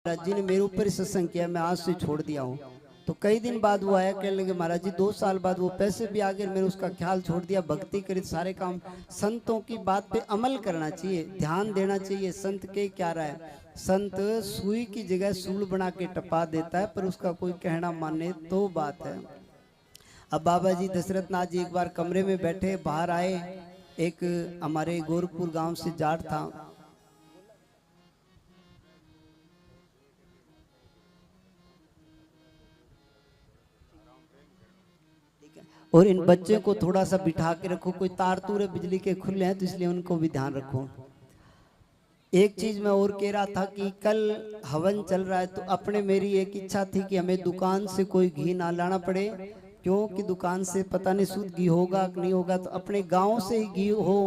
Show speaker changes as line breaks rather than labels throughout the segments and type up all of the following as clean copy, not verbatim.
महाराज जी ने मेरे ऊपर ही सत्संग किया, मैं आज से छोड़ दिया हूँ। तो कई दिन बाद वो आया, कहने लगे महाराज जी 2 साल बाद वो पैसे भी आ गए, मैंने उसका ख्याल छोड़ दिया, भक्ति करी, सारे काम। संतों की बात पे अमल करना चाहिए, ध्यान देना चाहिए। संत के क्या रहा है, संत सुई की जगह सूल बना के टपा देता है, पर उसका कोई कहना माने तो बात है। अब बाबा जी दशरथ नाथ जी एक बार कमरे में बैठे, बाहर आए, एक हमारे गोरखपुर गांव से जाट था, और इन बच्चों को थोड़ा सा बिठा के रखो, कोई तार तूरे बिजली के खुले हैं तो इसलिए उनको भी ध्यान रखो। एक चीज मैं और कह रहा था कि कल हवन चल रहा है, तो अपने मेरी एक इच्छा थी कि हमें दुकान से कोई घी ना लाना पड़े, क्योंकि दुकान से पता नहीं शुद्ध घी होगा कि नहीं होगा, तो अपने गांव से ही घी हो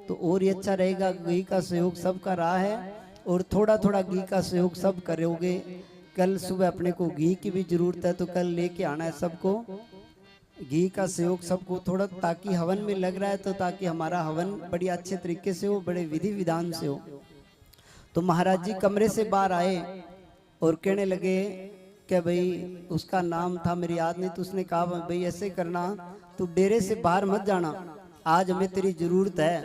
तो और ही अच्छा रहेगा। घी का सहयोग सबका रहा है और थोड़ा थोड़ा घी का सहयोग सब करोगे। कल सुबह अपने को घी की भी जरूरत है, तो कल लेके आना है सबको घी का सहयोग सबको थोड़ा, ताकि हवन में लग रहा है तो ताकि हमारा हवन बड़ी अच्छे तरीके से हो, बड़े विधि विधान से हो। तो महाराज जी कमरे से बाहर आए और कहने लगे कि भाई उसका नाम था मेरी याद नहीं, तो उसने कहा भाई ऐसे करना, तू डेरे से बाहर मत जाना, आज हमें तेरी जरूरत है।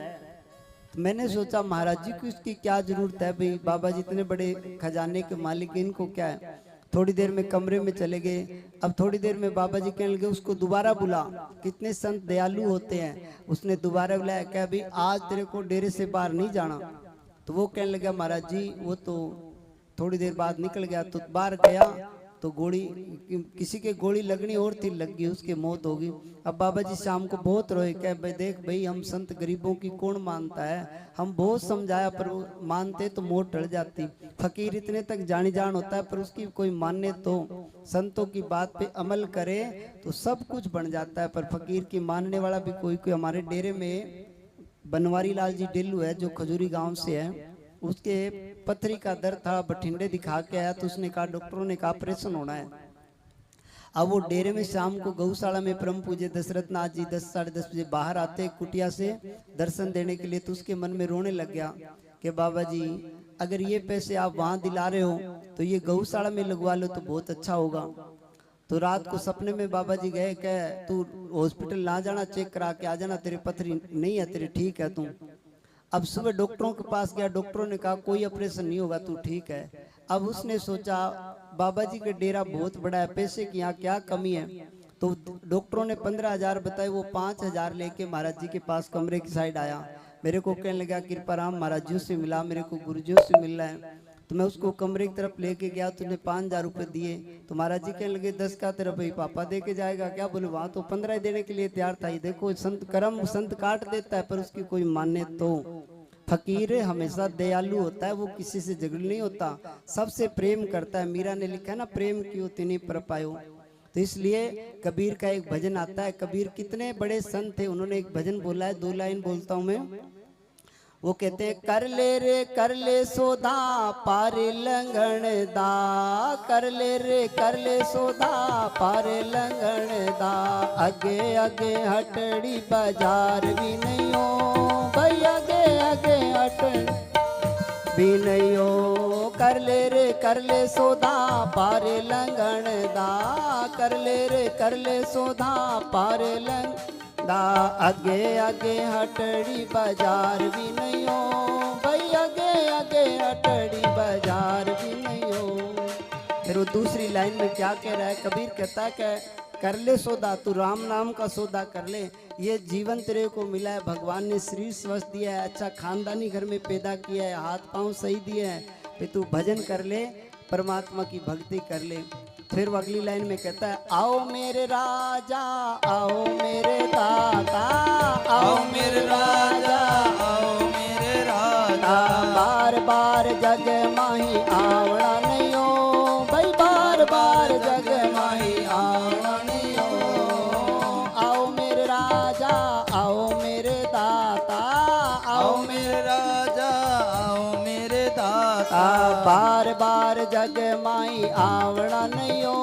तो मैंने सोचा महाराज जी को इसकी क्या जरूरत है, भाई बाबा जी इतने बड़े खजाने के मालिक, इनको क्या है। थोड़ी देर में कमरे में चले गए। अब थोड़ी देर में बाबा जी कहने लगे उसको दोबारा बुला, कितने संत दयालु होते हैं। उसने दोबारा बुलाया, क्या भाई आज तेरे को डेरे से बाहर नहीं जाना। तो वो कहने लगा महाराज जी वो तो थोड़ी देर बाद निकल गया, तो बाहर गया तो गोली, किसी के गोली लगनी और थी, लग गई, उसकी मौत होगी। अब बाबा जी शाम को बहुत रोए, क्या भाई देख भाई हम संत गरीबों की कौन मानता है, हम बहुत समझाया पर मानते तो मौत टल जाती। फकीर इतने तक जानी जान होता है, पर उसकी कोई माने तो संतों की बात पे अमल करे तो सब कुछ बन जाता है। पर फकीर की मानने वाला भी कोई कोई, हमारे डेरे में बनवारी लाल जी डेलू है जो खजूरी गांव से है, उसके पथरी का दर्द था, बठिंडे दिखा के आया, तो उसने कहा डॉक्टरों ने कहा ऑपरेशन होना है। अब वो डेरे में शाम को गौशाला में परम पूज्य दशरथ नाथ जी 10 साढ़े 10 बजे बाहर आते कुटिया से दर्शन देने के लिए, तो उसके मन में रोने लग गया कि बाबा जी अगर ये पैसे आप वहां दिला रहे हो तो ये गौशाला में लगवा लो तो बहुत अच्छा होगा। तो रात को सपने में बाबा जी गए, कह तू हॉस्पिटल ना जाना, चेक करा के आ जाना, तेरे पथरी नहीं है, तेरे ठीक है तू। अब सुबह डॉक्टरों के पास गया, डॉक्टरों ने कहा कोई ऑपरेशन नहीं होगा, तू ठीक है। अब उसने सोचा बाबा जी का डेरा बहुत बड़ा है, पैसे की यहाँ क्या कमी है। तो डॉक्टरों ने 15,000 बताए, वो 5,000 लेके महाराज जी के पास कमरे की साइड आया। मेरे को कहने लगा कृपाराम महाराज जी से मिला, मेरे को गुरुजियों से मिलना है। तो मैं उसको कमरे की तरफ लेके गया, तो उन्हें 5,000 रुपये दिए। तो महाराज जी कहने लगे 10 का तेरा भाई पापा दे के जाएगा क्या, बोले वहां तो 15 देने के लिए तैयार था। ये देखो संत कर्म संत काट देता है, पर उसकी कोई माने तो। फकीर हमेशा दयालु होता है, वो किसी से झगड़ नहीं होता, सबसे प्रेम करता है। मीरा ने लिखा है ना, प्रेम क्यों तिन्हीं पर पायो। तो इसलिए कबीर का एक भजन आता है, कबीर कितने बड़े संत थे, उन्होंने एक भजन बोला है, 2 लाइन बोलता हूं मैं। वो कहते हैं कर ले सोदा पार लंघन दा, कर ले सोदा पार लंघन दा, आगे आगे हटड़ी बाजार भी नहीं हो भाई, आगे आगे हटड़ी भी नहीं हो। कर ले सोदा पार लंघन दा, कर ले सोदा पार लंघन दा, आगे आगे हटड़ी बाजार भी नहीं हो भाई, आगे आगे हटड़ी बाजार भी नहीं हो। फिर वो दूसरी लाइन में क्या कह रहा है, कबीर कहता है कि कर ले सौदा, तू राम नाम का सौदा कर ले। ये जीवन तेरे को मिला है, भगवान ने शरीर स्वस्थ दिया है, अच्छा खानदानी घर में पैदा किया है, हाथ पांव सही दिए हैं, फिर तू भजन कर ले, परमात्मा की भक्ति कर ले। फिर वो अगली लाइन में कहता है आओ मेरे राजा आओ मेरे दाता,
आओ मेरे राजा आओ मेरे राजा,
बार बार जग माही आवड़ा नहीं हो भाई, बार बार जग माही आवड़ा नहीं हो। आओ मेरे राजा आओ मेरे दाता,
आओ मेरे राजा आओ मेरे दाता,
बार बार जग माही आवड़ा नहीं हो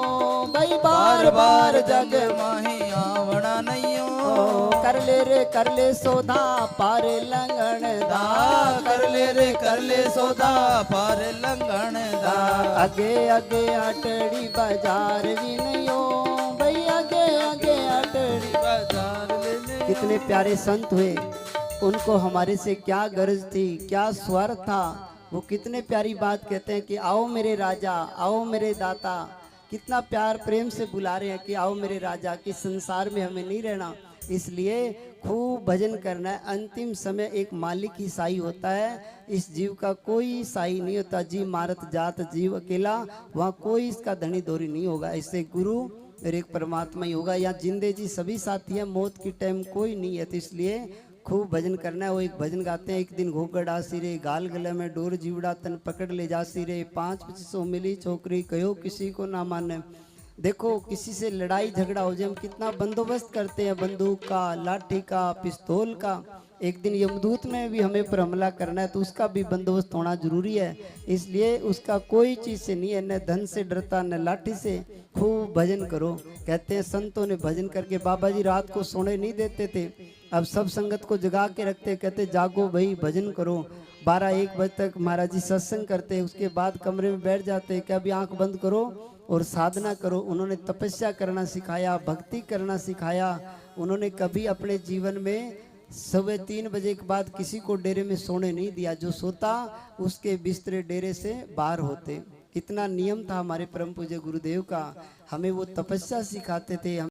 भाई, बार बार जग
माही आवड़ा नहीं हो।
कर ले रे कर ले सौदा पारे लंगण दा
कर ले रे कर ले सौदा पार लंघण दा
आगे आगे अटड़ी बाजार भी नहीं हो भाई आगे आगे अटड़ी।
बाजार लेने
कितने प्यारे संत हुए, उनको हमारे से क्या गरज थी, क्या स्वार्थ था। वो कितने प्यारी बात कहते हैं कि आओ मेरे राजा, आओ मेरे दाता। कितना प्यार प्रेम से बुला रहे हैं कि आओ मेरे राजा, कि संसार में हमें नहीं रहना, इसलिए खूब भजन करना है। अंतिम समय एक मालिक ही साई होता है, इस जीव का कोई साई नहीं होता। जीव मारत जात जीव अकेला, वहाँ कोई इसका धनी धोरी नहीं होगा। इससे गुरु और एक परमात्मा ही होगा। यहाँ जिंदे जी सभी साथी हैं, मौत की टाइम कोई नहीं है। तो इसलिए खूब भजन करना है। वो एक भजन गाते हैं, एक दिन घोगड़ आसी रे गाल गले में डोर जीवड़ा तन पकड़ ले जासी रे 5-5 मिली छोकरी कहो किसी को ना माने। देखो किसी से लड़ाई झगड़ा हो जाए, हम कितना बंदोबस्त करते हैं, बंदूक का, लाठी का, पिस्तौल का। एक दिन यमदूत ने भी हमें पर हमला करना है तो उसका भी बंदोबस्त होना जरूरी है। इसलिए उसका कोई चीज़ से नहीं है, न धन से डरता न लाठी से। खूब भजन करो। कहते हैं संतों ने भजन करके, बाबा जी रात को सोने नहीं देते थे, अब सब संगत को जगा के रखते। कहते जागो भाई भजन करो। 12-1 बजे तक महाराज जी सत्संग करते, उसके बाद कमरे में बैठ जाते कि अभी आंख बंद करो और साधना करो। उन्होंने तपस्या करना सिखाया, भक्ति करना सिखाया। उन्होंने कभी अपने जीवन में सुबह 3 बजे के बाद किसी को डेरे में सोने नहीं दिया। जो सोता उसके बिस्तरे डेरे से बाहर होते। कितना नियम था हमारे परम पूज्य गुरुदेव का। हमें वो तपस्या सिखाते थे।